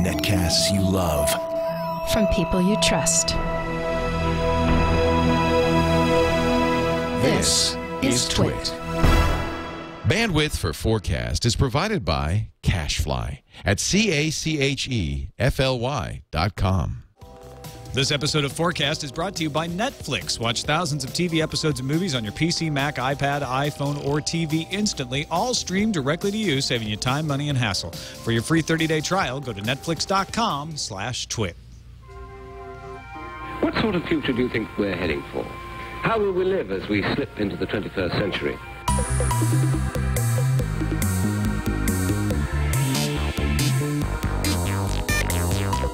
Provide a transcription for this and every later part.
Netcasts you love. From people you trust. This is Twit. Bandwidth for FourCast is provided by Cachefly at CACHEFLY.com. This episode of FourCast is brought to you by Netflix. Watch thousands of TV episodes and movies on your PC, Mac, iPad, iPhone, or TV instantly, all streamed directly to you, saving you time, money, and hassle. For your free 30-day trial, go to netflix.com/twit. What sort of future do you think we're heading for? How will we live as we slip into the 21st century?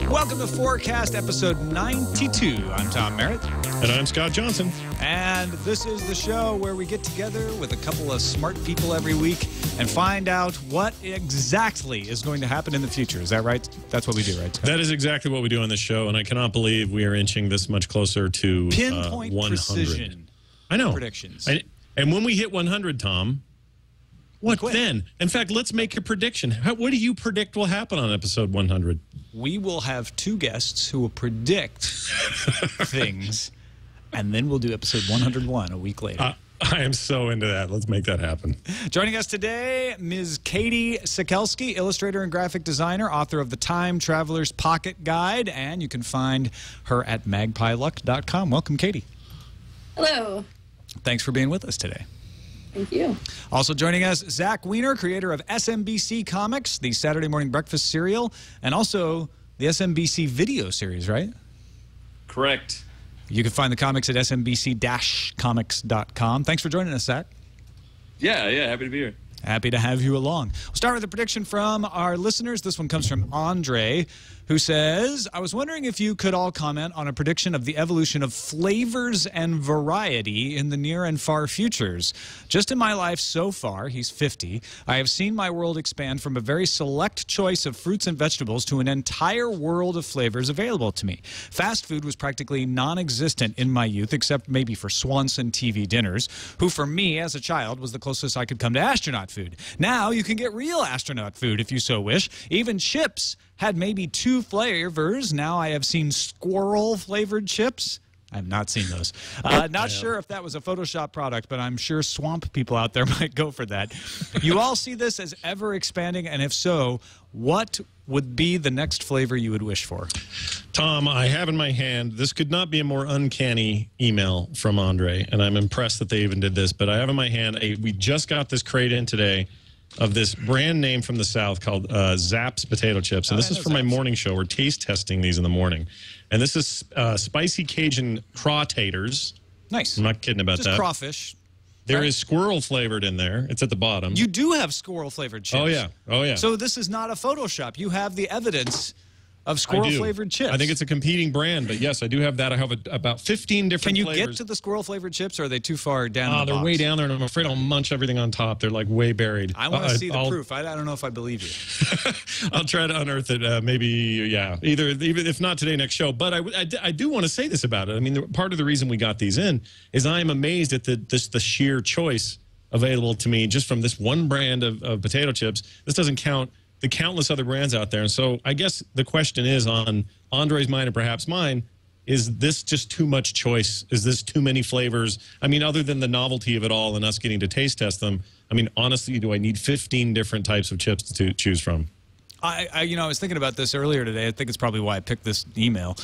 Welcome to FourCast, episode 92. I'm Tom Merritt. And I'm Scott Johnson. And this is the show where we get together with a couple of smart people every week and find out what exactly is going to happen in the future. Is that right? That's what we do, right, Scott? That is exactly what we do on this show, and I cannot believe we are inching this much closer to pinpoint 100. precision. I know. Predictions. And when we hit 100, Tom, what then? In fact, let's make a prediction. What do you predict will happen on episode 100? We will have two guests who will predict things, and then we'll do episode 101 a week later. I am so into that. Let's make that happen. Joining us today, Ms. Katie Sekelsky, illustrator and graphic designer, author of The Time Traveler's Pocket Guide, and you can find her at magpieluck.com. Welcome, Katie. Hello. Thanks for being with us today. Thank you. Also joining us, Zach Weiner, creator of SMBC Comics, the Saturday morning breakfast serial, and also the SMBC video series, right? Correct. You can find the comics at smbc-comics.com. Thanks for joining us, Zach. Yeah, happy to be here. Happy to have you along. We'll start with a prediction from our listeners. This one comes from Andre, who says, I was wondering if you could all comment on a prediction of the evolution of flavors and variety in the near and far futures. Just in my life so far, he's 50, I have seen my world expand from a very select choice of fruits and vegetables to an entire world of flavors available to me. Fast food was practically non-existent in my youth, except maybe for Swanson TV dinners, who for me as a child was the closest I could come to astronaut food. Now you can get real astronaut food if you so wish. Even chips had maybe 2 flavors. Now I have seen squirrel-flavored chips. I have not seen those. Not sure if that was a Photoshop product, but I'm sure swamp people out there might go for that. You all see this as ever-expanding, and if so, what would be the next flavor you would wish for? Tom, I have in my hand, this could not be a more uncanny email from Andre, and I'm impressed that they even did this, but I have in my hand, we just got this crate in today of this brand name from the South called Zapp's potato chips. And this is for my morning show. We're taste testing these in the morning. And this is spicy Cajun crawtators. Nice. I'm not kidding about that. Just crawfish. There is squirrel flavored in there. It's at the bottom. You do have squirrel-flavored chips. Oh, yeah. Oh, yeah. So this is not a Photoshop. You have the evidence of squirrel-flavored chips. I think it's a competing brand, but yes, I do have that. I have about 15 different flavors. Can you get to the squirrel-flavored chips, or are they too far down in the they're box? way down there, and I'm afraid I'll munch everything on top. They're like way buried. I want to see the proof. I don't know if I believe you. I'll try to unearth it. Maybe, yeah, either if not today, next show. But I do want to say this about it. I mean, part of the reason we got these in is I am amazed at the sheer choice available to me just from this one brand of potato chips. This doesn't count the countless other brands out there. And so I guess the question is on Andre's mind and perhaps mine, is this just too much choice? Is this too many flavors? I mean, other than the novelty of it all and us getting to taste test them, I mean, honestly, do I need 15 different types of chips to choose from? I was thinking about this earlier today. I think it's probably why I picked this email.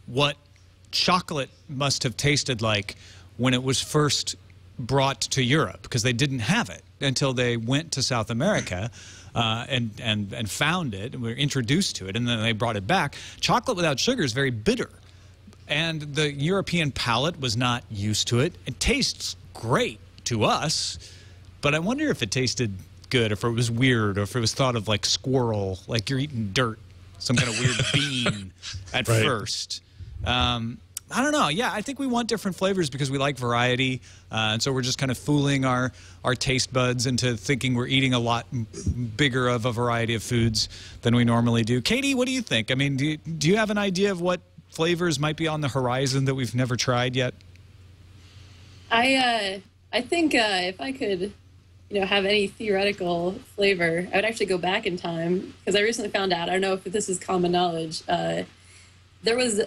What chocolate must have tasted like when it was first brought to Europe, because they didn't have it until they went to South America. And found it, and we were introduced to it, and then they brought it back. Chocolate without sugar is very bitter, and the European palate was not used to it. It tastes great to us, but I wonder if it tasted good, or if it was weird, or if it was thought of like squirrel, like you're eating dirt, some kind of weird bean at first. I don't know. Yeah, I think we want different flavors because we like variety, and so we're just kind of fooling our taste buds into thinking we're eating a lot bigger of a variety of foods than we normally do. Katie, what do you think? I mean, do you have an idea of what flavors might be on the horizon that we've never tried yet? I think if I could, have any theoretical flavor, I would actually go back in time, because I recently found out, I don't know if this is common knowledge, there was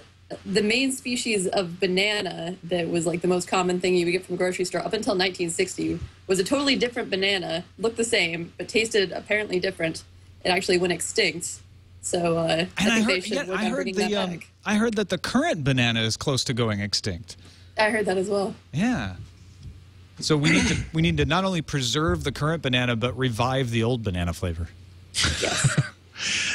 the main species of banana that was like the most common thing you would get from a grocery store up until 1960 was a totally different banana, looked the same, but tasted apparently different. It actually went extinct. So I think they should work on bringing that back. I heard that the current banana is close to going extinct. I heard that as well. Yeah. So we need to not only preserve the current banana, but revive the old banana flavor. Yes.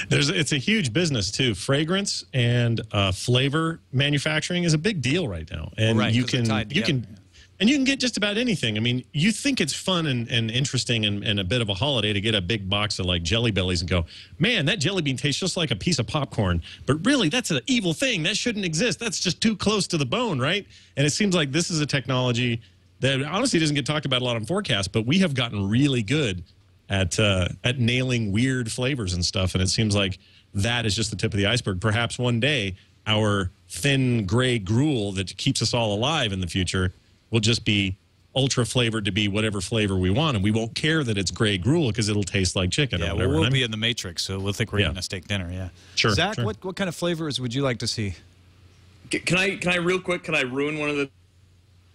It's a huge business too. Fragrance and flavor manufacturing is a big deal right now, and you can get just about anything. I mean, you think it's fun and interesting and a bit of a holiday to get a big box of like Jelly Bellies and go, man, that jelly bean tastes just like a piece of popcorn. But really, that's an evil thing. That shouldn't exist. That's just too close to the bone, right? And it seems like this is a technology that honestly doesn't get talked about a lot on FourCast, but we have gotten really good at nailing weird flavors and stuff, and it seems like that is just the tip of the iceberg. Perhaps one day our thin gray gruel that keeps us all alive in the future will just be ultra flavored to be whatever flavor we want, and we won't care that it's gray gruel because it'll taste like chicken. Yeah, or whatever. we'll be in the Matrix, so we'll think we're eating a steak dinner. Yeah, sure. Zach, sure. what kind of flavors would you like to see? Can I real quick? Can I ruin one of the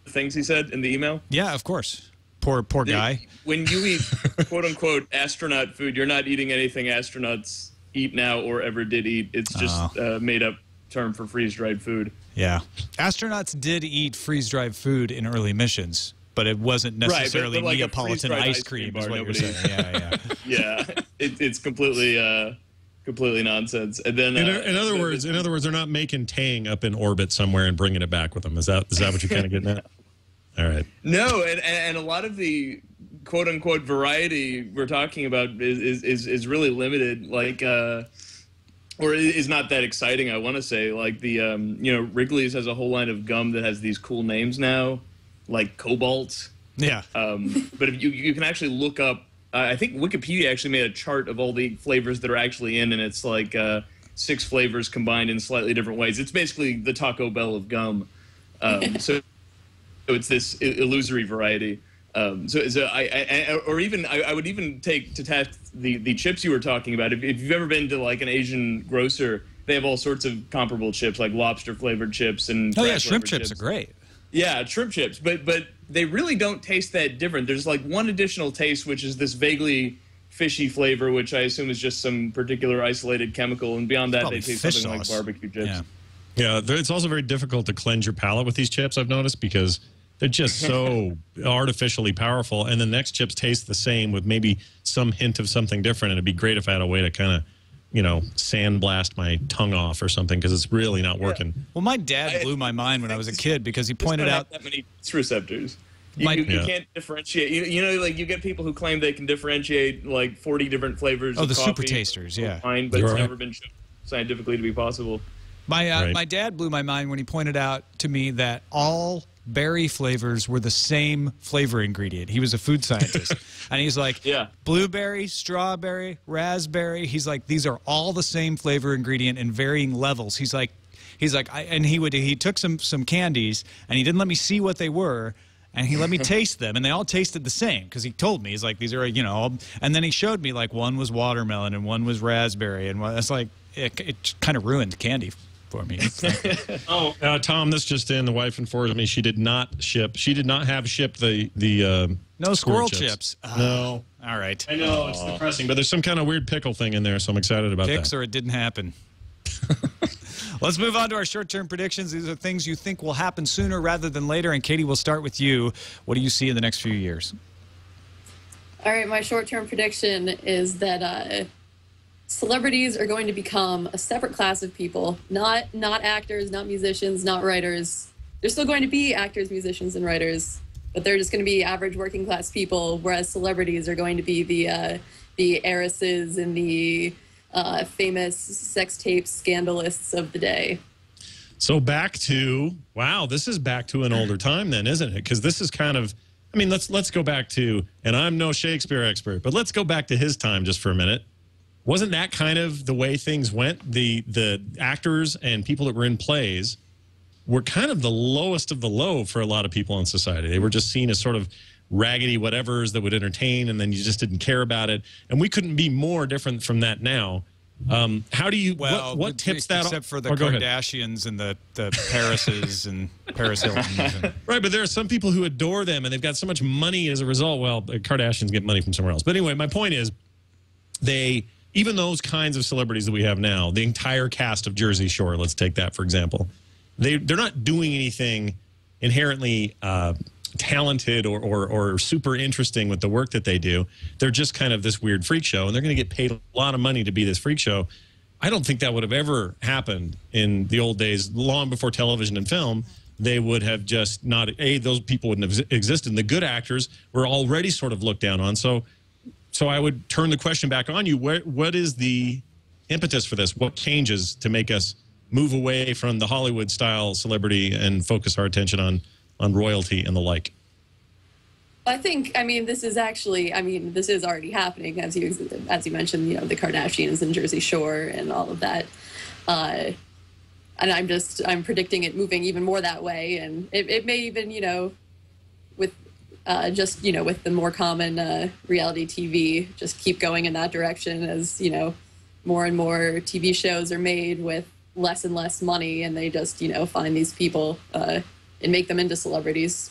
things he said in the email? Yeah, of course. Poor guy. When you eat quote unquote astronaut food, you're not eating anything astronauts eat now or ever did eat. It's just a made up term for freeze dried food. Yeah, astronauts did eat freeze dried food in early missions, but it wasn't necessarily but like Neapolitan ice cream. Is what you're saying. Yeah. Yeah, it's completely nonsense. And then in other words, they're not making Tang up in orbit somewhere and bringing it back with them. Is that what you're kind of getting at? All right. No, and a lot of the quote unquote variety we're talking about is really limited, like or is not that exciting, I want to say. Like the Wrigley's has a whole line of gum that has these cool names now, like Cobalt. Yeah. But if you can actually look up, I think Wikipedia actually made a chart of all the flavors that are actually in, and it's like 6 flavors combined in slightly different ways. It's basically the Taco Bell of gum. So it's this illusory variety. I would even take to task the chips you were talking about. If you've ever been to like an Asian grocer, they have all sorts of comparable chips, like lobster flavored chips and shrimp chips are great. Yeah, shrimp chips, but they really don't taste that different. There's like one additional taste, which is this vaguely fishy flavor, which I assume is just some particular isolated chemical, and beyond that, they taste something like barbecue chips. Yeah, it's also very difficult to cleanse your palate with these chips, I've noticed, because they're just so artificially powerful, and the next chips taste the same with maybe some hint of something different, and it'd be great if I had a way to kind of, sandblast my tongue off or something, because it's really not working. Well, my dad blew my mind when I was a kid because he pointed out that many receptors. You can't differentiate. Like you get people who claim they can differentiate like 40 different flavors. Oh, the coffee, super tasters, yeah. Wine, but it's never been shown scientifically to be possible. My dad blew my mind when he pointed out to me that all berry flavors were the same flavor ingredient. He was a food scientist. And he's like, blueberry, strawberry, raspberry. He's like, these are all the same flavor ingredient in varying levels. He took some candies and he didn't let me see what they were. And he let me taste them, and they all tasted the same because he told me, he's like, these are, and then he showed me like one was watermelon and one was raspberry, and it's like it kind of ruined candy for me. Tom, this just in, the wife informs me she did not have shipped the no squirrel chips. No. All right. I know, it's depressing, but there's some kind of weird pickle thing in there, so I'm excited about that. Or it didn't happen. Let's move on to our short-term predictions. These are things you think will happen sooner rather than later. And Katie, we'll start with you. What do you see in the next few years? All right, my short-term prediction is that celebrities are going to become a separate class of people, not actors, not musicians, not writers. They're still going to be actors, musicians, and writers, but they're just going to be average working-class people, whereas celebrities are going to be the heiresses and the famous sex tape scandalists of the day. So this is back to an older time then, isn't it? Because this is kind of, let's go back to, and I'm no Shakespeare expert, but let's go back to his time just for a minute. Wasn't that kind of the way things went? The actors and people that were in plays were kind of the lowest of the low for a lot of people in society. They were just seen as sort of raggedy whatevers that would entertain, and then you just didn't care about it. And we couldn't be more different from that now. How do you? Well, what tips that? Except for the go ahead. Kardashians and the Parises and Paris Hiltons. And, Right, but there are some people who adore them, and they've got so much money as a result. Well, the Kardashians get money from somewhere else. But anyway, my point is, even those kinds of celebrities that we have now, the entire cast of Jersey Shore, let's take that for example, they're not doing anything inherently talented or super interesting with the work that they do. They're just kind of this weird freak show, and they're going to get paid a lot of money to be this freak show. I don't think that would have ever happened in the old days, long before television and film. They would have just not, those people wouldn't have existed. And the good actors were already sort of looked down on. So I would turn the question back on you. What is the impetus for this? What changes to make us move away from the Hollywood-style celebrity and focus our attention on royalty and the like? I think, this is actually, this is already happening, as you mentioned, the Kardashians and Jersey Shore and all of that. And I'm predicting it moving even more that way. And it may even, with with the more common reality TV, just keep going in that direction as, more and more TV shows are made with less and less money, and they just, find these people and make them into celebrities.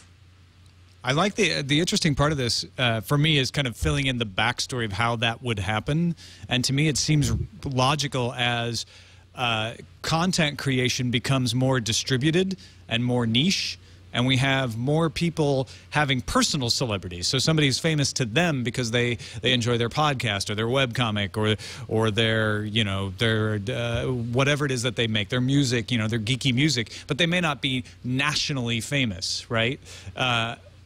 I like the interesting part of this for me is kind of filling in the backstory of how that would happen. And to me, it seems logical as content creation becomes more distributed and more niche, and we have more people having personal celebrities. So somebody's famous to them because they enjoy their podcast or their webcomic or their their whatever it is that they make, their music, their geeky music, but they may not be nationally famous, right?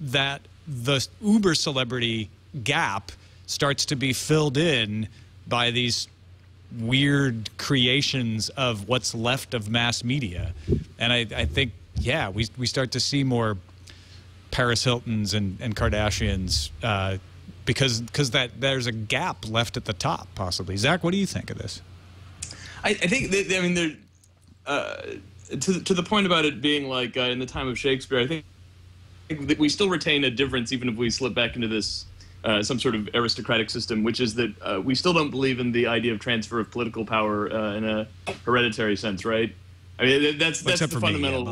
That the uber celebrity gap starts to be filled in by these weird creations of what's left of mass media. And I think, yeah, we start to see more Paris Hiltons and Kardashians because there's a gap left at the top, possibly. Zach, what do you think of this? I think, to the point about it being like in the time of Shakespeare, I think that we still retain a difference even if we slip back into this some sort of aristocratic system, which is that we still don't believe in the idea of transfer of political power in a hereditary sense, right? I mean, that's the fundamental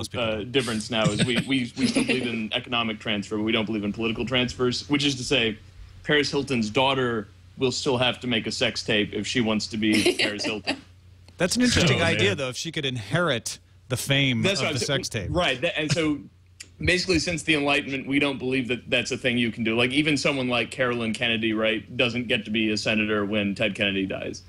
difference now is we still believe in economic transfer, but we don't believe in political transfers, which is to say Paris Hilton's daughter will still have to make a sex tape if she wants to be Paris Hilton. That's an interesting idea, though, if she could inherit the fame of the sex tape. Right, and so basically, since the Enlightenment, we don't believe that that's a thing you can do. Like, even someone like Carolyn Kennedy, right, doesn't get to be a senator when Ted Kennedy dies.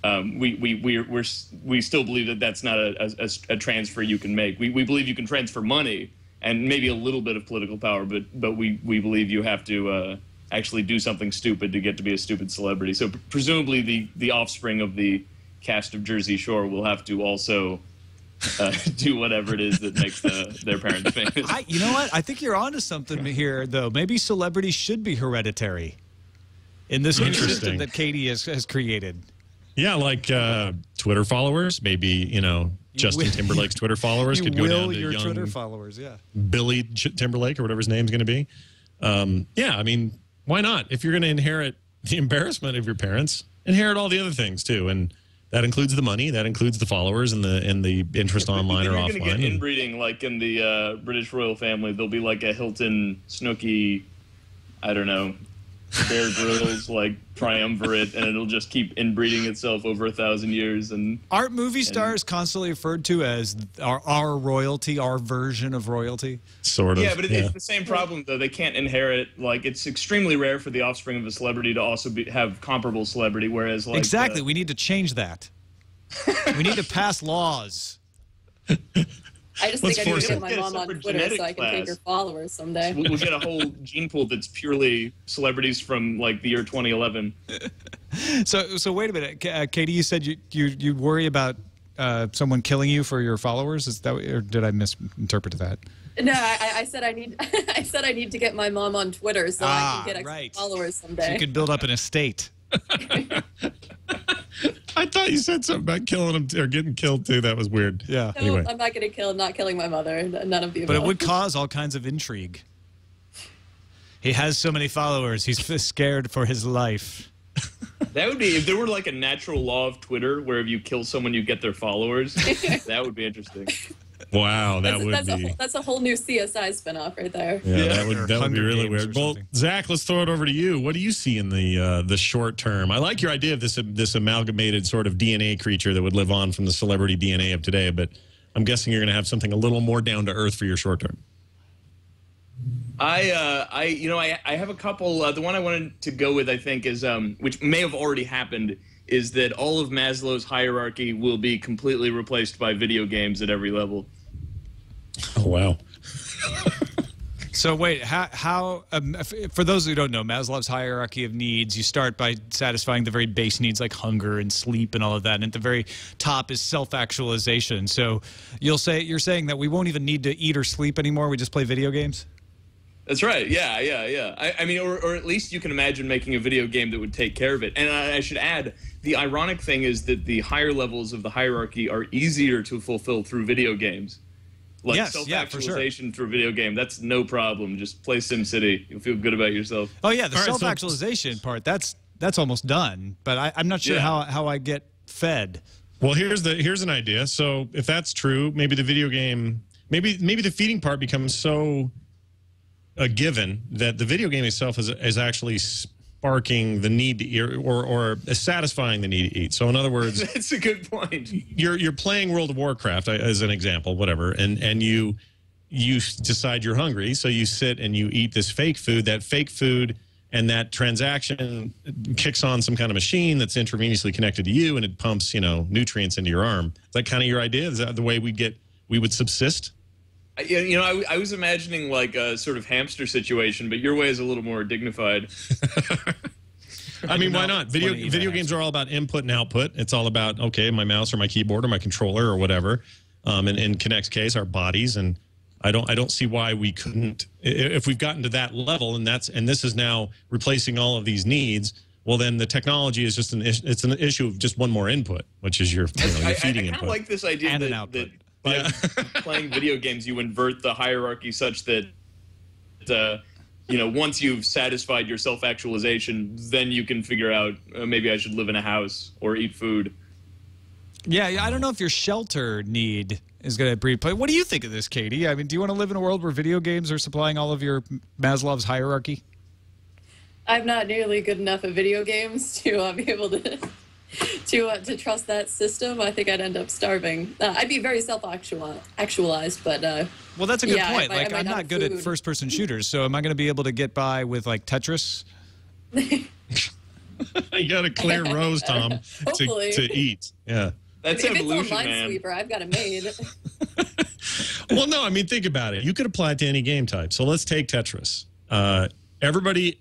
We still believe that that's not a transfer you can make. We believe you can transfer money and maybe a little bit of political power, but we believe you have to actually do something stupid to get to be a stupid celebrity. So presumably the offspring of the cast of Jersey Shore will have to also do whatever it is that makes their parents famous. You know what? I think you're onto something here, though. Maybe celebrities should be hereditary in this new system that Katie has created. Yeah, like Twitter followers. Maybe, Justin Timberlake's Twitter followers could go down to your young Twitter followers, yeah. Billy Timberlake or whatever his name's going to be. Yeah, I mean, why not? If you're going to inherit the embarrassment of your parents, inherit all the other things too, and that includes the money, that includes the followers and the interest online or offline. You're going to get inbreeding, like in the British royal family. There'll be like a Hilton, Snooki, I don't know, Bear Grylls, like triumvirate, and it'll just keep inbreeding itself over 1,000 years. And aren't movie stars constantly referred to as our royalty, our version of royalty? Sort of. Yeah, but it's the same problem, though. They can't inherit. Like, it's extremely rare for the offspring of a celebrity to also have comparable celebrity, whereas like exactly, we need to change that. We need to pass laws. I just think I need to get my mom on Twitter so I can take her followers someday. We'll get a whole gene pool that's purely celebrities from like the year 2011. So wait a minute, Katie. You said you worry about someone killing you for your followers. Is that, or did I misinterpret that? No, I said I need. I said I need to get my mom on Twitter so I can get extra followers someday. So you can build up an estate. I thought you said something about killing him or getting killed too. That was weird. Yeah. No, anyway. I'm not getting killed. Not killing my mother. None of the above. But it would cause all kinds of intrigue. He has so many followers. He's scared for his life. That would be, if there were like a natural law of Twitter where if you kill someone, you get their followers. That would be interesting. Wow, that's a whole new CSI spinoff right there. Yeah, that would be really weird. Well, Zach, let's throw it over to you. What do you see in the short term? I like your idea of this amalgamated sort of DNA creature that would live on from the celebrity DNA of today, but I'm guessing you're going to have something a little more down to earth for your short term. I have a couple. The one I wanted to go with, I think, is which may have already happened, is that all of Maslow's hierarchy will be completely replaced by video games at every level. Oh wow! So wait, how for those who don't know, Maslow's hierarchy of needs, you start by satisfying the very base needs like hunger and sleep and all of that, and at the very top is self-actualization. So you're saying that we won't even need to eat or sleep anymore, we just play video games? That's right. Yeah. I mean, or at least you can imagine making a video game that would take care of it. And I should add, the ironic thing is that the higher levels of the hierarchy are easier to fulfill through video games. Like self-actualization through a video game, that's no problem. Just play SimCity. You'll feel good about yourself. Oh, yeah, the self-actualization part, that's almost done. But I'm not sure how I get fed. Well, here's an idea. So if that's true, maybe the video game, maybe the feeding part becomes so a given that the video game itself is actually sparking the need to eat or satisfying the need to eat. So in other words, that's a good point. You're playing World of Warcraft as an example, whatever, and you decide you're hungry, so you sit and you eat this fake food. That fake food and that transaction kicks on some kind of machine that's intravenously connected to you, and it pumps nutrients into your arm. Is that kind of your idea? Is that the way we would subsist? I was imagining like a sort of hamster situation, but your way is a little more dignified. I mean, why not? Video games are all about input and output. It's all about, okay, my mouse or my keyboard or my controller or whatever. And in Kinect's case, our bodies. And I don't see why we couldn't, if we've gotten to that level, and this is now replacing all of these needs. Well, then the technology is just it's an issue of just one more input, which is your feeding input. I like this idea and that, an output. By playing video games, you invert the hierarchy such that, once you've satisfied your self-actualization, then you can figure out maybe I should live in a house or eat food. Yeah, I don't know if your shelter need is going to breed. What do you think of this, Katie? I mean, do you want to live in a world where video games are supplying all of your Maslow's hierarchy? I'm not nearly good enough at video games to be able to trust that system. I think I'd end up starving. I'd be very self-actualized, but well, that's a good point. I'm not good at first-person shooters, so am I going to be able to get by with like Tetris? You got to clear rows, Tom, to eat. Yeah, that's evolution, man. Minesweeper, I've got it made. Well, no, I mean, think about it. You could apply it to any game type. So let's take Tetris. Everybody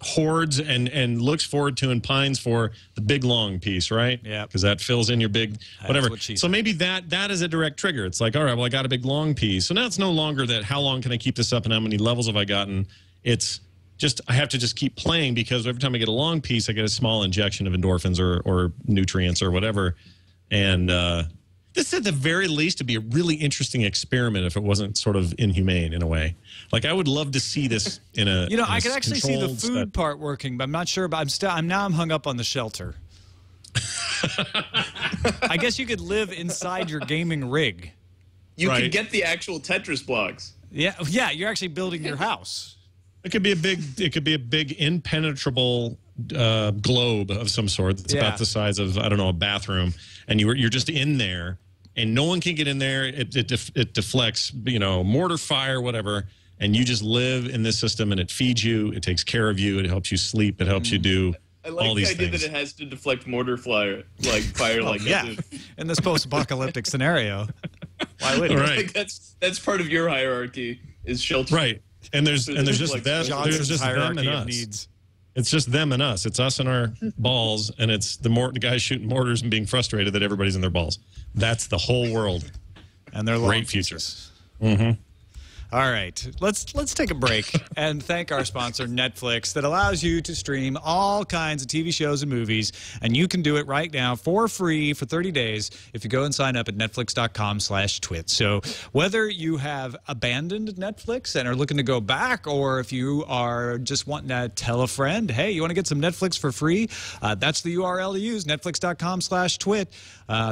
hoards and looks forward to and pines for the big long piece, right? Yeah. Because that fills in your big whatever. So maybe that is a direct trigger. It's like, all right, well, I got a big long piece. So now it's no longer that how long can I keep this up and how many levels have I gotten? It's just I have to just keep playing because every time I get a long piece, I get a small injection of endorphins or nutrients or whatever. And this, at the very least, would be a really interesting experiment if it wasn't sort of inhumane in a way. Like, I would love to see this in a I could actually see the food part working, but I'm not sure about. I'm hung up on the shelter. I guess you could live inside your gaming rig. You could get the actual Tetris blocks. Yeah, you're actually building your house. It could be a big impenetrable globe of some sort. It's about the size of, I don't know, a bathroom, and you're just in there, and no one can get in there. It deflects, mortar fire, whatever, and you just live in this system, and it feeds you, it takes care of you, it helps you sleep, it helps you do all these things. I like the idea that it has to deflect mortar fire like yeah. In this post-apocalyptic scenario, why would it? Right. Like that's part of your hierarchy is shelter. Right. And there's just like them and us. Needs. It's just them and us. It's us and our balls, and it's the guys shooting mortars and being frustrated that everybody's in their balls. That's the whole world. And they're great futures. Mm-hmm. All right, let's take a break and thank our sponsor, Netflix, that allows you to stream all kinds of TV shows and movies, and you can do it right now for free for 30 days if you go and sign up at netflix.com/twit. So whether you have abandoned Netflix and are looking to go back, or if you are just wanting to tell a friend, hey, you want to get some Netflix for free, that's the URL to use, netflix.com/twit.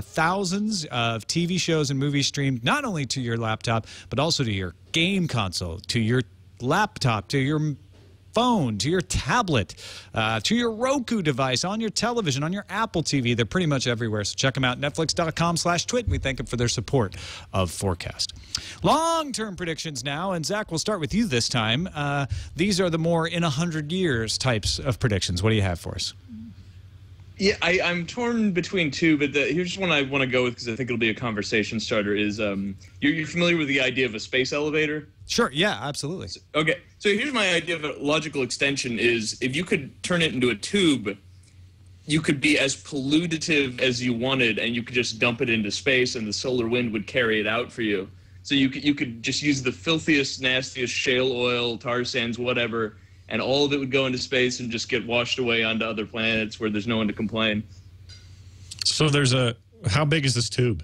Thousands of TV shows and movies streamed not only to your laptop, but also to your game console, to your laptop, to your phone, to your tablet, to your Roku device, on your television, on your Apple TV. They're pretty much everywhere. So check them out, netflix.com/twit. We thank them for their support of FourCast. Long-term predictions now, and Zach, we'll start with you this time. These are the more in 100 years types of predictions. What do you have for us? Yeah, I'm torn between two, but here's one I want to go with because I think it'll be a conversation starter. Is you're familiar with the idea of a space elevator? Sure. Yeah, absolutely. Okay. So here's my idea of a logical extension: is if you could turn it into a tube, you could be as pollutive as you wanted, and you could just dump it into space, and the solar wind would carry it out for you. So you could just use the filthiest, nastiest shale oil, tar sands, whatever, and all of it would go into space and just get washed away onto other planets where there's no one to complain. So how big is this tube?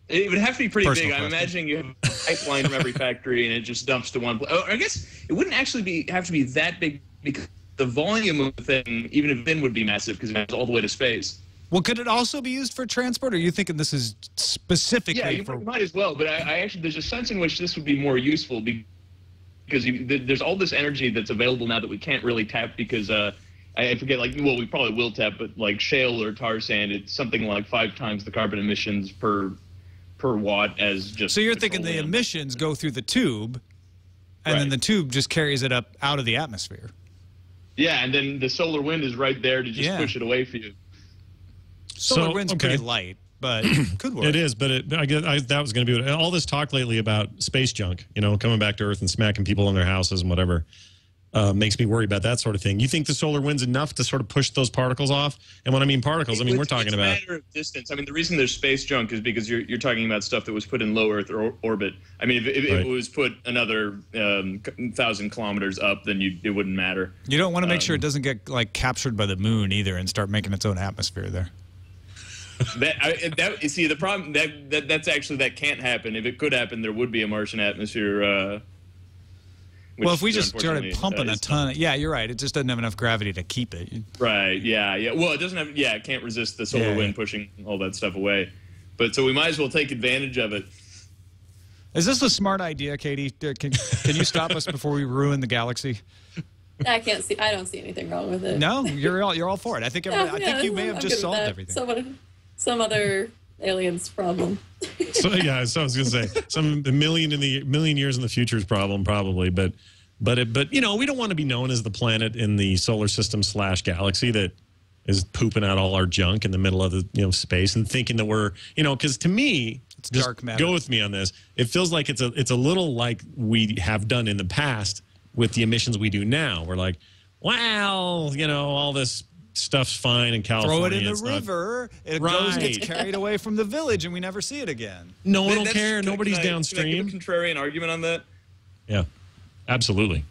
It would have to be pretty Personal big. I'm question. imagining you have a pipeline from every factory and it just dumps to one place. Oh, I guess it wouldn't actually have to be that big because the volume of the thing, even if then, would be massive because it goes all the way to space. Well, could it also be used for transport, or are you thinking this is specifically Yeah, you for... might as well. But I actually, there's a sense in which this would be more useful because there's all this energy that's available now that we can't really tap because I forget, we probably will tap, but like shale or tar sand, it's something like 5 times the carbon emissions per watt as just... So you're thinking the emissions go through the tube, and then the tube just carries it up out of the atmosphere. Yeah, and then the solar wind is right there to just push it away for you. Solar wind's pretty light, but could work. It is, but I guess that was going to be what, all this talk lately about space junk, coming back to Earth and smacking people in their houses and whatever, makes me worry about that sort of thing. You think the solar wind's enough to sort of push those particles off? And when I mean particles, we're talking about... It's a matter of distance. I mean, the reason there's space junk is because you're talking about stuff that was put in low Earth orbit. I mean, if it was put another 1,000 kilometers up, then it wouldn't matter. You don't want to make sure it doesn't get captured by the moon either and start making its own atmosphere there. See, the problem that can't happen. If it could happen, there would be a Martian atmosphere. Well, if we just started pumping a ton, you're right. It just doesn't have enough gravity to keep it. Right. Yeah. Well, it doesn't have. Yeah, it can't resist the solar wind pushing all that stuff away. But so we might as well take advantage of it. Is this a smart idea, Katie? Can you stop us before we ruin the galaxy? I don't see anything wrong with it. No, you're all for it. I think you may have just solved everything. Some other alien's problem. So I was going to say a million years in the future's problem probably, but we don't want to be known as the planet in the solar system / galaxy that is pooping out all our junk in the middle of the space and thinking that we're because to me, it's dark matter. Go with me on this. It feels like it's a little like we have done in the past with the emissions we do now. We're like, wow, all this stuff's fine in California. Throw it in the river. It gets carried away from the village, and we never see it again. No one will care. Nobody's downstream. Can I give a contrarian argument on that? Yeah, absolutely.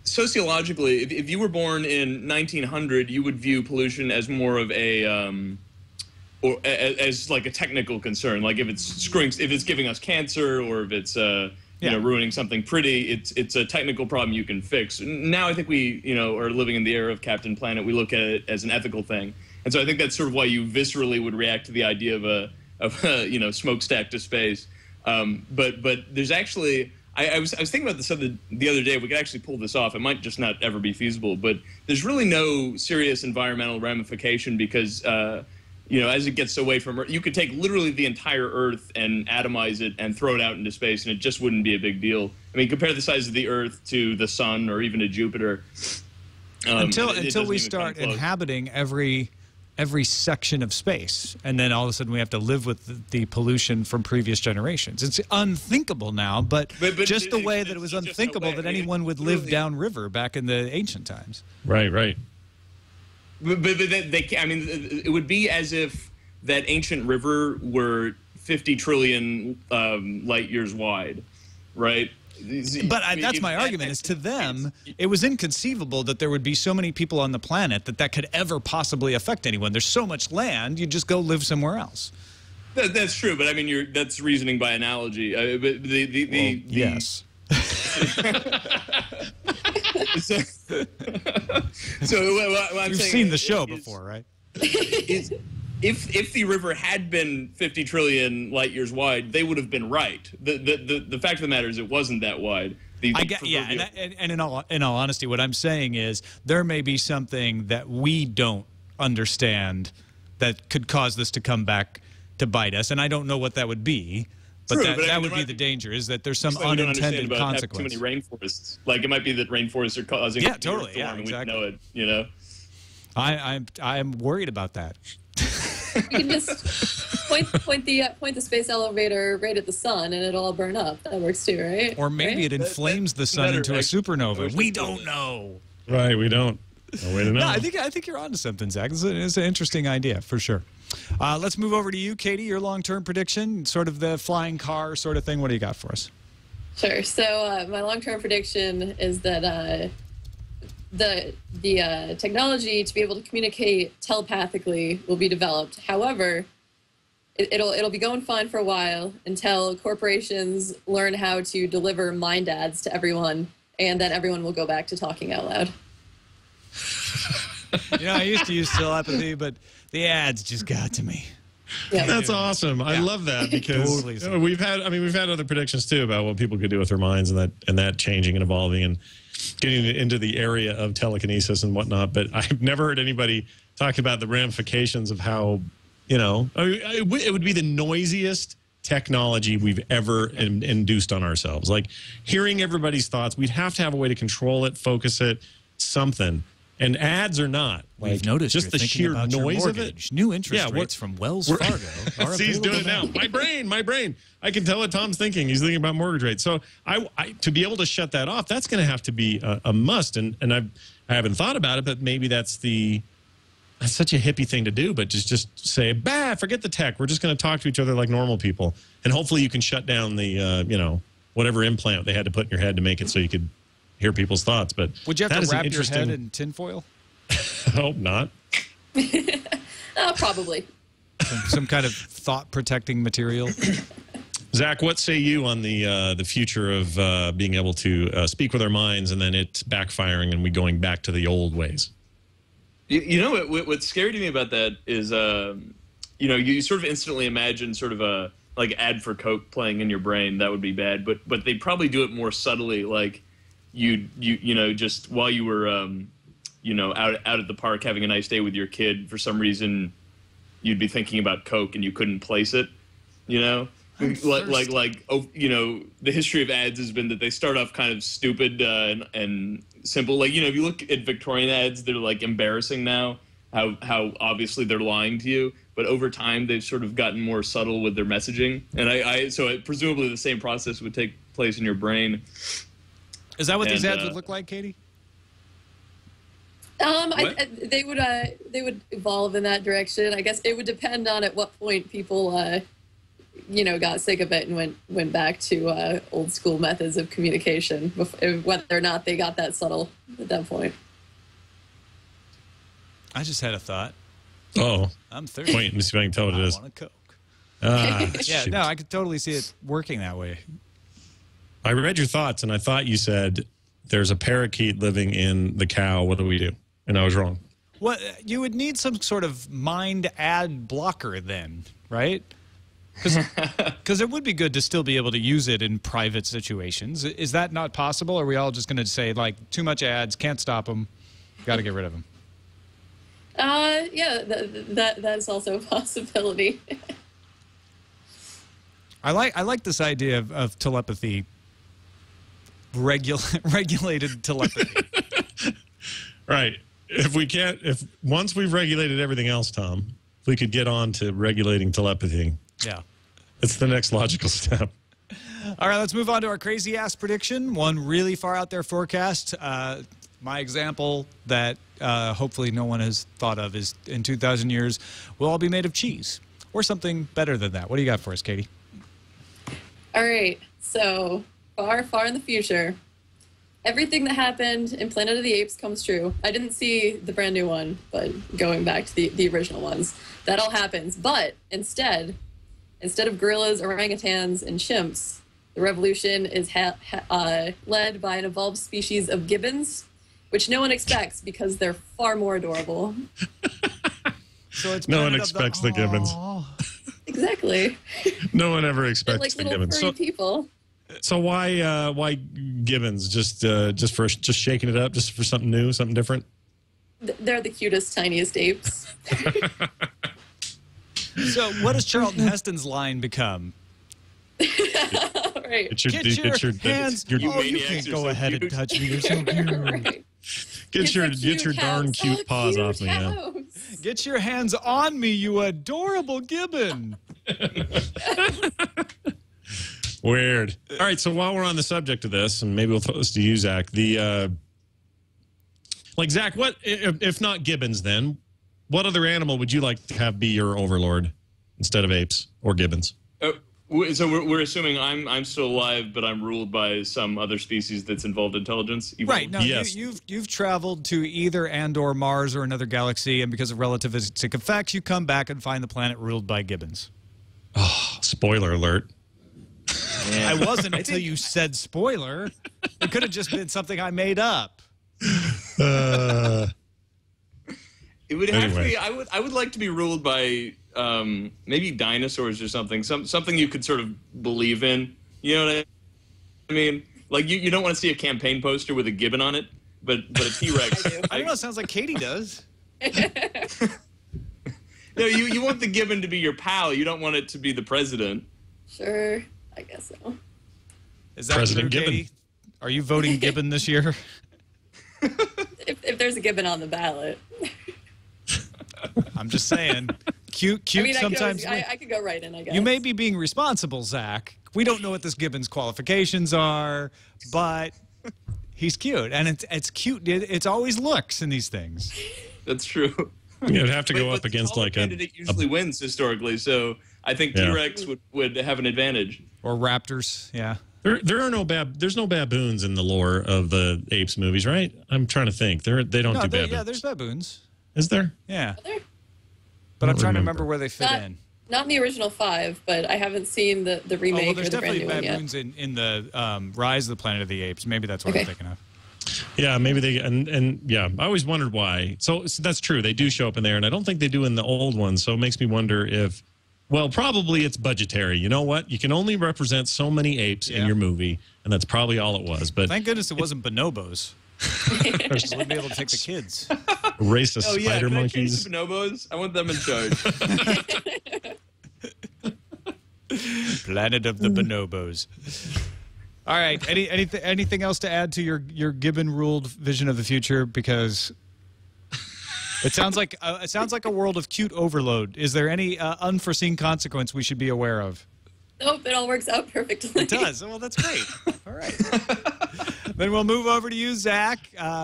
Sociologically, if you were born in 1900, you would view pollution as more of a as like a technical concern. Like if it's giving us cancer, or if it's ruining something pretty, it's a technical problem you can fix. Now I think we, are living in the era of Captain Planet. We look at it as an ethical thing, and so I think that's sort of why you viscerally would react to the idea of a smokestack to space. But there's actually, I was thinking about this the other day. We could actually pull this off. It might just not ever be feasible, but there's really no serious environmental ramification because. As it gets away from Earth, you could take literally the entire Earth and atomize it and throw it out into space, and it just wouldn't be a big deal. I mean, compare the size of the Earth to the Sun or even to Jupiter. Until we start inhabiting every section of space, and then all of a sudden we have to live with the pollution from previous generations. It's unthinkable now, but just the way that it was unthinkable that anyone would live downriver back in the ancient times. Right. But it would be as if that ancient river were 50 trillion light years wide, right? But that's my argument, is to them, it was inconceivable that there would be so many people on the planet that could ever possibly affect anyone. There's so much land, you just go live somewhere else. That's true, but I mean, that's reasoning by analogy. But yes. So what I'm You've saying seen the show before, right? If the river had been 50 trillion light years wide, they would have been right. The fact of the matter is it wasn't that wide. And in all honesty, what I'm saying is there may be something that we don't understand that could cause this to come back to bite us, and I don't know what that would be. But that would be the danger, is that there's some unintended consequence. Too many rainforests. Like, it might be that rainforests are causing totally, exactly. We know it, you know? I'm worried about that. You can just point the space elevator right at the sun, and it'll all burn up. That works too, right? Or maybe it inflames the sun into a supernova. We don't know. Right, we don't. No way to know. No, I think you're onto something, Zach. It's an interesting idea for sure. Let's move over to you, Katie. Your long-term prediction, sort of the flying car sort of thing. What do you got for us? Sure. So my long-term prediction is that the technology to be able to communicate telepathically will be developed. However, it'll be going fine for a while until corporations learn how to deliver mind ads to everyone, and then everyone will go back to talking out loud. I used to use telepathy, but the ads just got to me. Yeah. That's awesome. I love that, because totally. we've had other predictions too about what people could do with their minds, and that changing and evolving and getting into the area of telekinesis and whatnot. But I've never heard anybody talk about the ramifications of how, it would be the noisiest technology we've ever induced on ourselves. Like, hearing everybody's thoughts, we'd have to have a way to control it, focus it, something. And ads are not. We've noticed just the sheer noise of it. New interest rates from Wells Fargo are See, he's doing it now. My brain. I can tell what Tom's thinking. He's thinking about mortgage rates. So to be able to shut that off, that's going to have to be a must. And I haven't thought about it, but maybe that's such a hippie thing to do. But just say, forget the tech. We're just going to talk to each other like normal people. And hopefully you can shut down the whatever implant they had to put in your head to make it so you could hear people's thoughts. But would you have to wrap your head in tinfoil? I hope not. Probably. Some kind of thought-protecting material. Zach, what say you on the future of being able to speak with our minds and then it backfiring and we going back to the old ways? You know what's scary to me about that is, you sort of instantly imagine sort of a like ad for Coke playing in your brain. That would be bad, but they probably do it more subtly, like. You just while you were out at the park having a nice day with your kid, for some reason you'd be thinking about Coke and you couldn't place it, the history of ads has been that they start off kind of stupid and simple, like, if you look at Victorian ads, they're like embarrassing now, how obviously they're lying to you, but over time they've sort of gotten more subtle with their messaging, and so presumably the same process would take place in your brain. Is that what these ads would look like, Katie? They would evolve in that direction. I guess it would depend on at what point people, got sick of it and went back to old school methods of communication, whether or not they got that subtle at that point. I just had a thought. Oh, I'm 30. Wait, let me see if I can tell what it is. I want a Coke. Yeah, shoot. No, I could totally see it working that way. I read your thoughts, and I thought you said there's a parakeet living in the cow. What do we do? And I was wrong. Well, you would need some sort of mind ad blocker then, right? Because it would be good to still be able to use it in private situations. Is that not possible? Or are we all just going to say, like, too much ads, can't stop them, got to get rid of them? Yeah, that's also a possibility. I like this idea of telepathy. Regulated telepathy. Right. If once we've regulated everything else, Tom, if we could get on to regulating telepathy. Yeah. It's the next logical step. All right, let's move on to our crazy ass prediction. One really far out there forecast. My example that hopefully no one has thought of is in 2,000 years, we'll all be made of cheese. or something better than that? What do you got for us, Katie? All right. So far, far in the future, everything that happened in Planet of the Apes comes true. I didn't see the brand new one, but going back to the original ones, that all happens. But instead of gorillas, orangutans, and chimps, the revolution is led by an evolved species of gibbons, which no one expects because they're far more adorable. So it's no one expects the gibbons. Exactly. No one ever expects like the little gibbons. furry people. So why gibbons? Just shaking it up, just for something new, something different? They're the cutest, tiniest apes. So what does Charlton Heston's line become? Right. Get your hands. Oh, you can't go ahead and touch me. You're so cute. Right. Get your darn cute paws off me. Yeah. Get your hands on me, you adorable gibbon. Weird. All right, so while we're on the subject of this, and maybe we'll throw this to you, Zach, Zach, what, if not gibbons then, what other animal would you like to have be your overlord instead of apes or gibbons? So we're assuming I'm still alive, but I'm ruled by some other species that's involved intelligence. Right. No, yes. you've traveled to either or Mars or another galaxy, and because of relativistic effects, you come back and find the planet ruled by gibbons. Oh, spoiler alert. I wasn't until you said spoiler. It could have just been something I made up. It would have to be. I would like to be ruled by maybe dinosaurs or something. Something you could sort of believe in. You know what I mean? Like you don't want to see a campaign poster with a gibbon on it, but a T-Rex. I don't know. It sounds like Katie does. No, you want the gibbon to be your pal. You don't want it to be the president. Sure, I guess so. Is that President true, Gibbon? Katie? Are you voting Gibbon this year? If there's a gibbon on the ballot. I'm just saying. Cute I mean, sometimes. I could go right in, I guess. You may be being responsible, Zach. We don't know what this gibbon's qualifications are, but he's cute, and it's cute. It's always looks in these things. That's true. You'd have to go up the against taller like candidate usually wins historically, so I think T-Rex would have an advantage. Or raptors, yeah. There's no baboons in the lore of the apes movies, right? I'm trying to think. They don't do baboons. Yeah, there's baboons. Is there? Yeah. Are there? But I'm trying to remember where they fit in. Not in the original 5, but I haven't seen the remake well, there's or the brand definitely new one yet. baboons in the Rise of the Planet of the Apes. Maybe that's what I'm thinking of. Yeah, maybe they and yeah, I always wondered why. So that's true. They do show up in there, and I don't think they do in the old ones. So it makes me wonder if, well, probably it's budgetary. You know what? You can only represent so many apes in your movie, and that's probably all it was. But thank goodness it wasn't bonobos. Just wouldn't be able to take the kids. Racist spider monkeys. Bonobos. I want them in charge. Planet of the bonobos. All right. Anything else to add to your Gibbon-ruled vision of the future? Because it sounds like a world of cute overload. Is there any unforeseen consequence we should be aware of? Nope, it all works out perfectly. It does. Well, that's great. All right. Then we'll move over to you, Zach,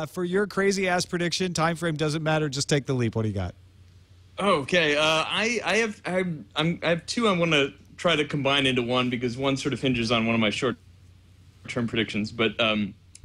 for your crazy-ass prediction. Time frame doesn't matter. Just take the leap. What do you got? Okay. I have two I want to try to combine into one because one sort of hinges on one of my short-term predictions. But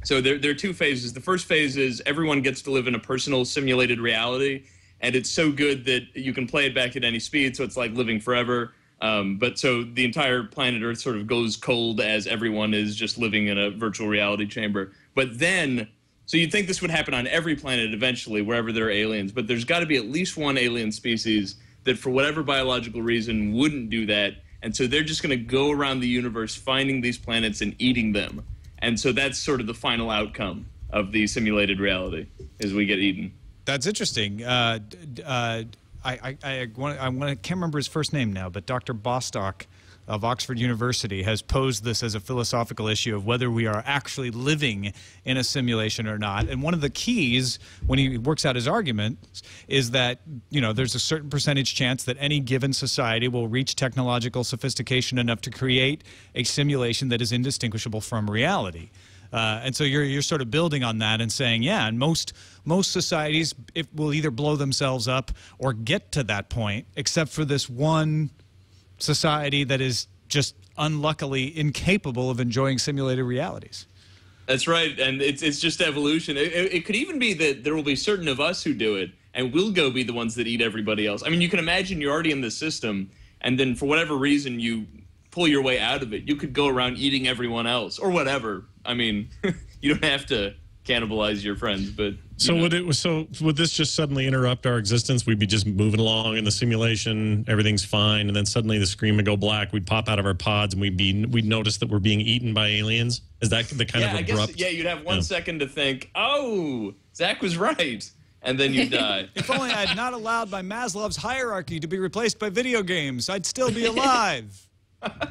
so there are two phases. The first phase is everyone gets to live in a personal simulated reality, and it's so good that you can play it back at any speed, so it's like living forever. But so the entire planet Earth sort of goes cold as everyone is just living in a virtual reality chamber. But then, so you'd think this would happen on every planet eventually, wherever there are aliens, but there's got to be at least one alien species that for whatever biological reason wouldn't do that. And so they're just going to go around the universe finding these planets and eating them. And so that's sort of the final outcome of the simulated reality, is we get eaten. That's interesting. I can't remember his first name now, but Dr. Bostock of Oxford University has posed this as a philosophical issue of whether we are actually living in a simulation or not. And one of the keys when he works out his argument is that, you know, there's a certain percentage chance that any given society will reach technological sophistication enough to create a simulation that is indistinguishable from reality. And so you're sort of building on that and saying, yeah, and most societies will either blow themselves up or get to that point, except for this one society that is just unluckily incapable of enjoying simulated realities. That's right, and it's just evolution. It could even be that there will be certain of us who do it, and we'll go be the ones that eat everybody else. I mean, you can imagine you're already in the system, and then for whatever reason you pull your way out of it. You could go around eating everyone else, or whatever. I mean, you don't have to cannibalize your friends, but so would this just suddenly interrupt our existence? We'd be just moving along in the simulation, everything's fine, and then suddenly the screen would go black. We'd pop out of our pods, and we'd notice that we're being eaten by aliens. Is that the kind of abrupt? Yeah, you'd have 1 second to think, "Oh, Zach was right," and then you die. If only I had not allowed my Maslow's hierarchy to be replaced by video games, I'd still be alive.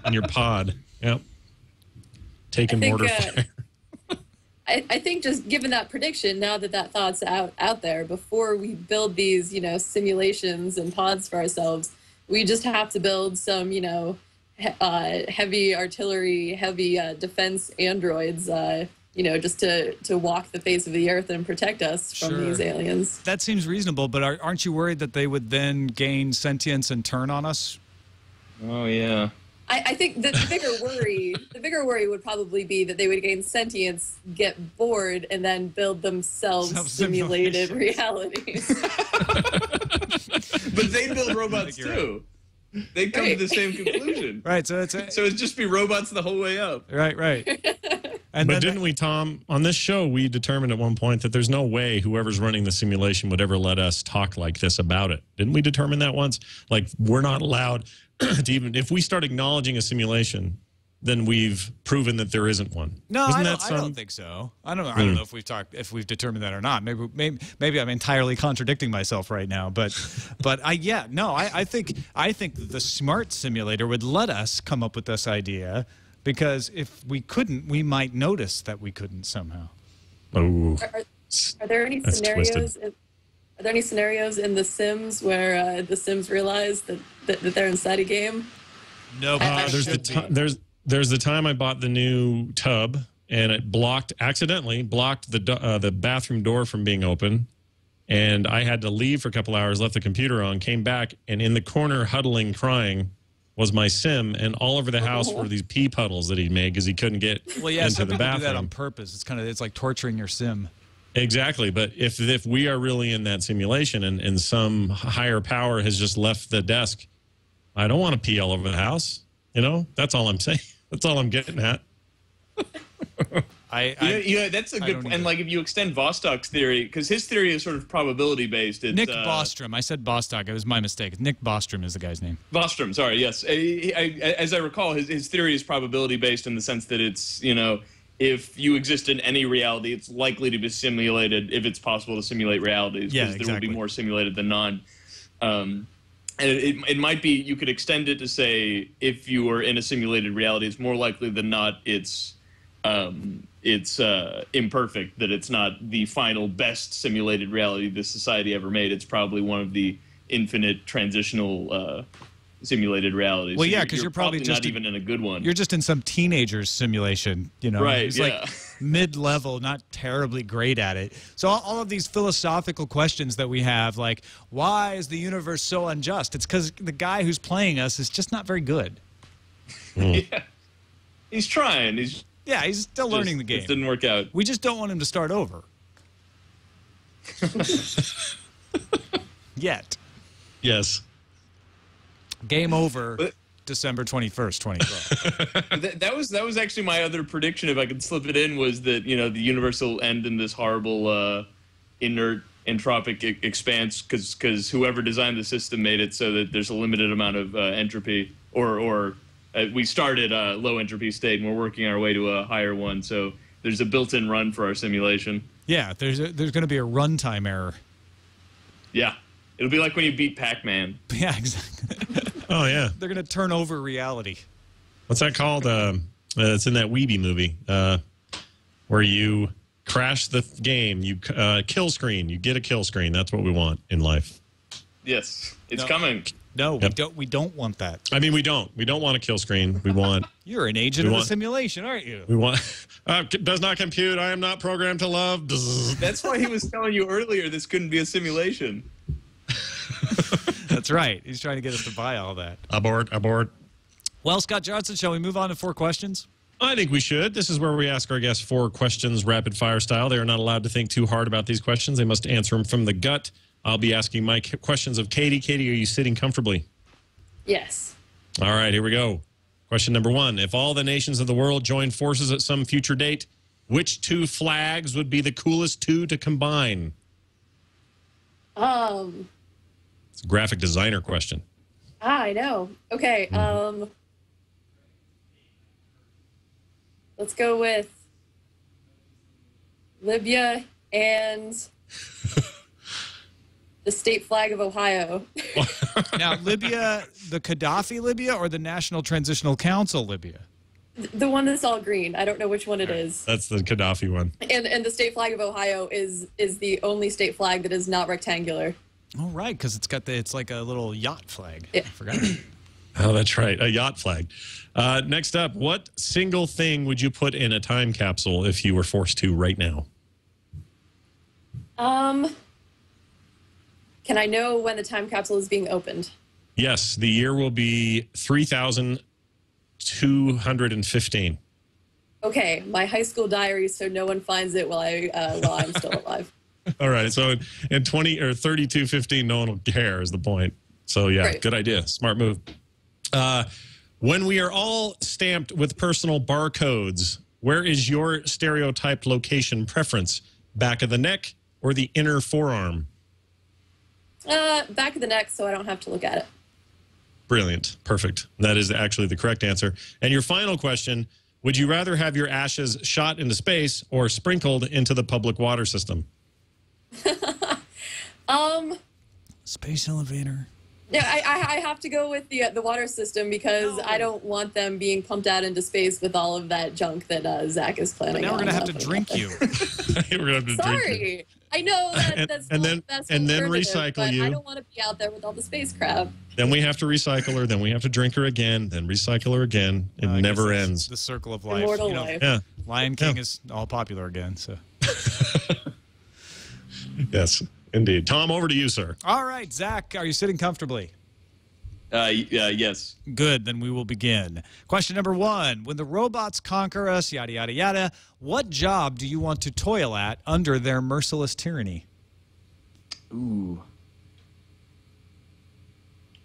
In your pod, yep. Taking mortar fire. I think just given that prediction, now that thought's out there, before we build these, simulations and pods for ourselves, we just have to build some, heavy artillery, heavy defense androids, just to walk the face of the earth and protect us from these aliens. That seems reasonable, but aren't you worried that they would then gain sentience and turn on us? Oh, yeah. I think the bigger worry would probably be that they would gain sentience, get bored, and then build themselves simulated realities. But they build robots too. They come to the same conclusion. Right. So it'd just be robots the whole way up. Right. But didn't we, Tom, on this show, we determined at one point that there's no way whoever's running the simulation would ever let us talk like this about it. Didn't we determine that once? Like, we're not allowed to even, if we start acknowledging a simulation, then we've proven that there isn't one. No, I don't think so. I don't know if we've determined that or not. Maybe I'm entirely contradicting myself right now. But I think the smart simulator would let us come up with this idea, because if we couldn't, we might notice that we couldn't somehow. Oh, are there any scenarios? Are there any scenarios in The Sims where the Sims realize that they're inside a game? No. There's the time I bought the new tub, and it accidentally blocked the bathroom door from being open, and I had to leave for a couple hours, left the computer on, came back, and in the corner huddling crying was my Sim, and all over the house were these pee puddles that he'd made because he couldn't get into the bathroom. Some people do that on purpose. It's like torturing your Sim. Exactly, but if we are really in that simulation and some higher power has just left the desk, I don't want to pee all over the house. That's all I'm saying. That's all I'm getting at. That's a good point. And like, if you extend Vostok's theory, because his theory is sort of probability based. Nick Bostrom. I said Bostock. It was my mistake. Nick Bostrom is the guy's name. Bostrom. Sorry. Yes. As I recall, his theory is probability based in the sense that it's if you exist in any reality, it's likely to be simulated if it's possible to simulate realities. Yeah, exactly. There will be more simulated than non. And it might be, you could extend it to say, if you are in a simulated reality, it's more likely than not it's imperfect, that it's not the final best simulated reality this society ever made. It's probably one of the infinite transitional simulated realities. Well, yeah, because you're probably just not even in a good one. You're just in some teenager's simulation, Right, He's like mid-level, not terribly great at it. So all of these philosophical questions that we have, like, why is the universe so unjust? It's because the guy who's playing us is just not very good. Yeah. He's trying. He's still learning the game. It didn't work out. We just don't want him to start over. Yet. Yes. Game over. December 21st, 2012. that was actually my other prediction, if I could slip it in, was that the universe will end in this horrible inert entropic expanse because whoever designed the system made it so that there's a limited amount of entropy, or we started a low entropy state and we're working our way to a higher one, so there's a built-in run for our simulation. Yeah, there's going to be a runtime error. Yeah. It'll be like when you beat Pac-Man. Yeah, exactly. Oh, yeah. They're going to turn over reality. What's that called? It's in that Weeby movie where you crash the game. You kill screen. You get a kill screen. That's what we want in life. Yes, it's No. coming. No, Yep. we don't want that. I mean, we don't want a kill screen. We want. You're an agent of the simulation, aren't you? We want. Does not compute. I am not programmed to love. That's why he was telling you earlier this couldn't be a simulation. That's right. He's trying to get us to buy all that. Abort. Well, Scott Johnson, shall we move on to 4 questions? I think we should. This is where we ask our guests 4 questions, rapid fire style. They are not allowed to think too hard about these questions. They must answer them from the gut. I'll be asking my questions of Katie. Katie, are you sitting comfortably? Yes. All right, here we go. Question number 1. If all the nations of the world joined forces at some future date, which 2 flags would be the coolest 2 to combine? It's a graphic designer question. I know. Okay. Let's go with Libya and the state flag of Ohio. Now, Libya, the Gaddafi Libya or the National Transitional Council Libya? The one that's all green. I don't know which one it is. That's the Gaddafi one. And the state flag of Ohio is the only state flag that is not rectangular. Oh, right, because it's like a little yacht flag. Yeah. I forgot. Oh, that's right. A yacht flag. Next up, what single thing would you put in a time capsule if you were forced to right now? Can I know when the time capsule is being opened? Yes, the year will be 3,215. Okay, my high school diary, so no one finds it while I'm still alive. All right, so in 20 or 3215, no one will care is the point. So yeah, Right. Good idea, smart move. When we are all stamped with personal barcodes, where is your stereotyped location preference? Back of the neck or the inner forearm? Back of the neck, so I don't have to look at it. Brilliant, perfect. That is actually the correct answer. And your final question: would you rather have your ashes shot into space or sprinkled into the public water system? Space elevator. Yeah, I have to go with the water system because I don't want them being pumped out into space with all of that junk that Zach is planning. But now we're on going to have to putting drink out you. We're gonna have to drink Sorry, it. I know that's and then conservative, recycle but you. I don't want to be out there with all the space crap. Then we have to recycle her. Then we have to drink her again. Then recycle her again. It I guess never it's ends. The circle of life. Immortal life. Yeah. Lion King is all popular again. So. Yes, indeed. Tom, over to you, sir. All right, Zach, are you sitting comfortably? Yes. Good, then we will begin. Question number 1. When the robots conquer us, yada, yada, yada, what job do you want to toil at under their merciless tyranny? Ooh.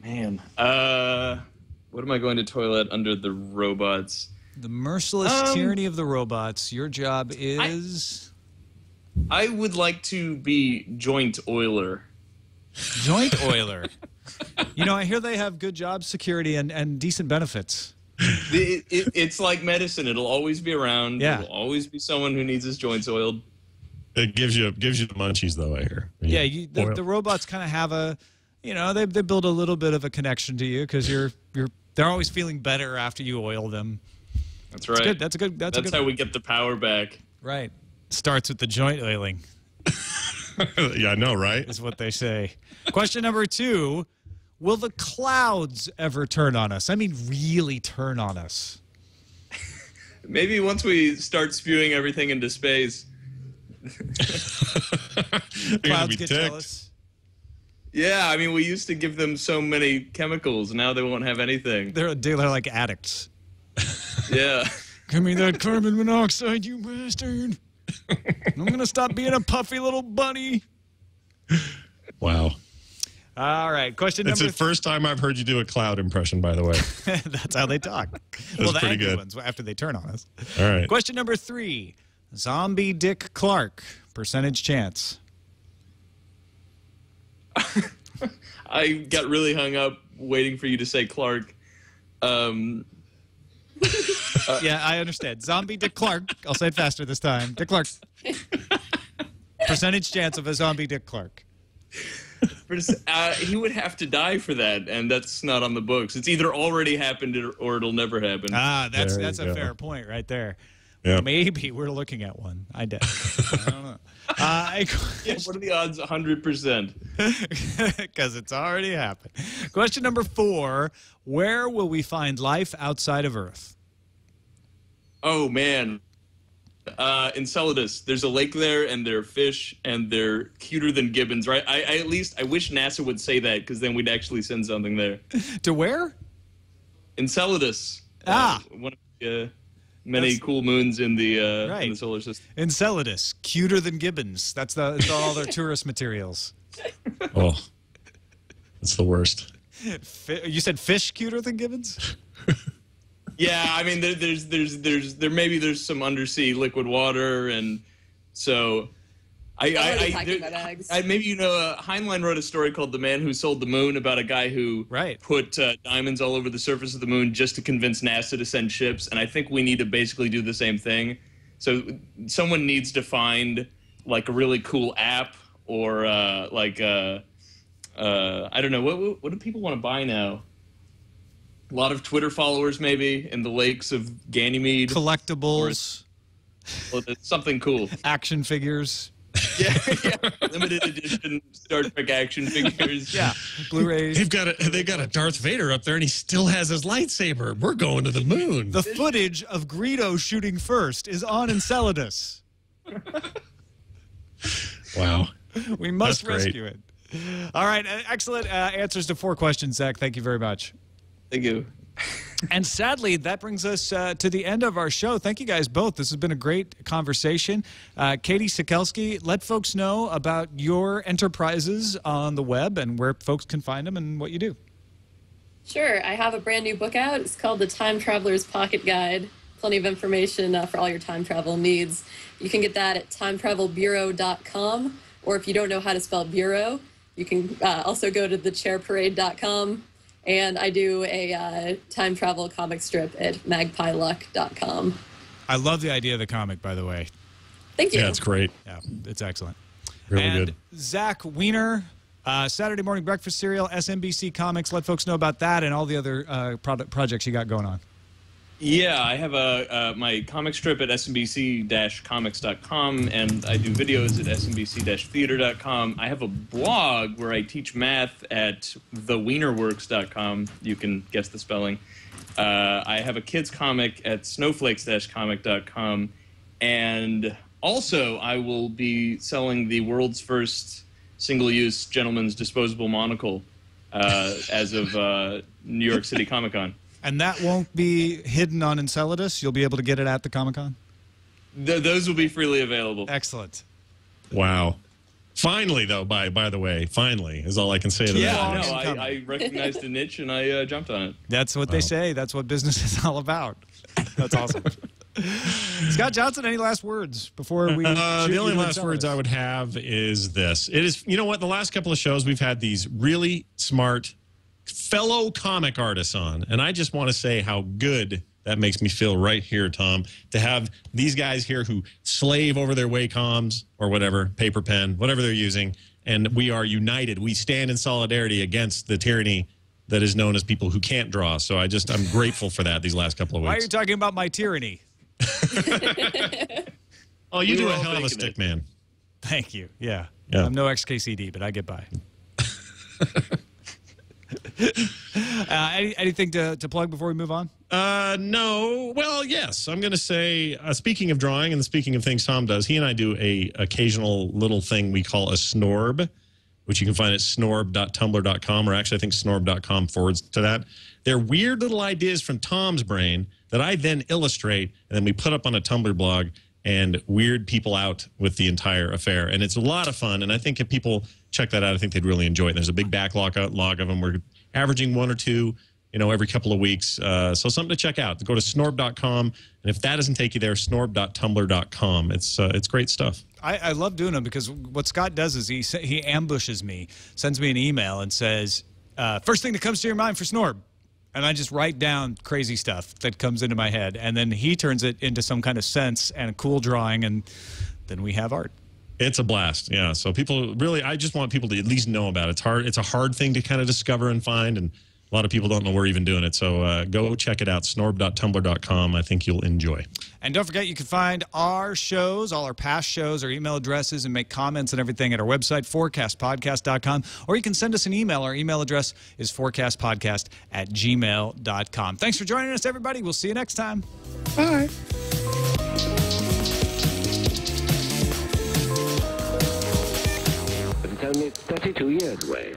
Man. What am I going to toilet under the robots? The merciless tyranny of the robots. Your job is... I would like to be joint oiler. Joint oiler. You know, I hear they have good job security and decent benefits. It's like medicine. It'll always be around. Yeah. There'll always be someone who needs his joints oiled. It gives you the munchies, though. I hear. Yeah, the robots kind of have a, they build a little bit of a connection to you because they're always feeling better after you oil them. That's right. That's good. That's how we get the power back. Right. Starts with the joint oiling. Yeah, I know, right? Is what they say. Question number 2. Will the clouds ever turn on us? I mean, really turn on us. Maybe once we start spewing everything into space. Clouds get jealous. Yeah, I mean, we used to give them so many chemicals. Now they won't have anything. They're like addicts. Yeah. Give me that carbon monoxide, you bastard. I'm going to stop being a puffy little bunny. Wow. All right, question number... It's the first time I've heard you do a cloud impression, by the way. That's how they talk. Well, the pretty angry good. ones after they turn on us. All right. Question number 3. Zombie Dick Clark. Percentage chance. I got really hung up waiting for you to say Clark. Yeah, I understand. Zombie Dick Clark. I'll say it faster this time. Dick Clark. Percentage chance of a zombie Dick Clark. He would have to die for that, and that's not on the books. It's either already happened or it'll never happen. Ah, that's There a you go. fair point right there. Yeah. Maybe we're looking at one. I don't know. Yeah, what are the odds? 100%. Because it's already happened. Question number 4. Where will we find life outside of Earth? Oh, man. Enceladus. There's a lake there, and there are fish, and they're cuter than gibbons, right? I wish NASA would say that, because then we'd actually send something there. To where? Enceladus. One of the many cool moons in the solar system. Enceladus, cuter than gibbons. That's all their tourist materials. Oh, that's the worst. You said fish cuter than gibbons? Yeah, I mean, there's some undersea liquid water, and so maybe Heinlein wrote a story called "The Man Who Sold the Moon" about a guy who put diamonds all over the surface of the moon just to convince NASA to send ships, and I think we need to basically do the same thing. So someone needs to find like a really cool app or I don't know, what do people want to buy now? A lot of Twitter followers, maybe, in the lakes of Ganymede. Collectibles. Something cool. Action figures. Yeah. Limited edition Star Trek action figures. Yeah. Blu-rays. They've got a Darth Vader up there, and he still has his lightsaber. We're going to the moon. The footage of Greedo shooting first is on Enceladus. Wow. We must rescue it. All right. Excellent answers to 4 questions, Zach. Thank you very much. Thank you. And sadly, that brings us to the end of our show. Thank you guys both. This has been a great conversation. Katie Sekelsky, let folks know about your enterprises on the web and where folks can find them and what you do. Sure. I have a brand new book out. It's called The Time Traveler's Pocket Guide. Plenty of information for all your time travel needs. You can get that at timetravelbureau.com, or if you don't know how to spell bureau, you can also go to thechairparade.com. And I do a time travel comic strip at magpieluck.com. I love the idea of the comic, by the way. Thank you. Yeah, it's great. Yeah, it's excellent. Really and good. Zach Weiner, Saturday Morning Breakfast Cereal, SMBC Comics. Let folks know about that and all the other projects you got going on. Yeah, I have my comic strip at smbc-comics.com, and I do videos at smbc-theater.com. I have a blog where I teach math at theweinerworks.com. You can guess the spelling. I have a kids comic at snowflakes-comic.com, and also I will be selling the world's first single-use gentleman's disposable monocle as of New York City Comic-Con. And that won't be hidden on Enceladus? You'll be able to get it at the Comic-Con? Those will be freely available. Excellent. Wow. Finally, though, by the way, finally is all I can say to that. Yeah, no, I recognized a niche and I jumped on it. That's what they say. That's what business is all about. That's awesome. Scott Johnson, any last words before we the only last words I would have is this. It is, you know what, the last couple of shows we've had these really smart fellow comic artists on, and I just want to say how good that makes me feel right here, Tom, to have these guys here who slave over their Wacom's or whatever, paper pen, whatever they're using, and we are united. We stand in solidarity against the tyranny that is known as people who can't draw. So I'm grateful for that these last couple of weeks. Why are you talking about my tyranny? Oh, you do a hell of a stick, man. Thank you. Yeah. I'm no XKCD, but I get by. Anything to plug before we move on? No. Well, yes. I'm going to say, speaking of drawing and speaking of things Tom does, he and I do a occasional little thing we call a snorb, which you can find at snorb.tumblr.com, or actually I think snorb.com forwards to that. They're weird little ideas from Tom's brain that I then illustrate, and then we put up on a Tumblr blog and weird people out with the entire affair. And it's a lot of fun, and I think if people check that out, I think they'd really enjoy it. There's a big backlog of them. We're averaging 1 or 2, every couple of weeks. So something to check out. Go to snorb.com, and if that doesn't take you there, snorb.tumblr.com. It's great stuff. I love doing them because what Scott does is he ambushes me, sends me an email, and says, first thing that comes to your mind for Snorb. And I just write down crazy stuff that comes into my head, and then he turns it into some kind of sense and a cool drawing, and then we have art. It's a blast, yeah. So people really, I just want people to at least know about it. It's hard. It's a hard thing to kind of discover and find, and a lot of people don't know we're even doing it. So go check it out, snorb.tumblr.com. I think you'll enjoy. And don't forget, you can find our shows, all our past shows, our email addresses, and make comments and everything at our website, fourcastpodcast.com. Or you can send us an email. Our email address is fourcastpodcast@gmail.com. Thanks for joining us, everybody. We'll see you next time. Bye. But it's only 32 years away.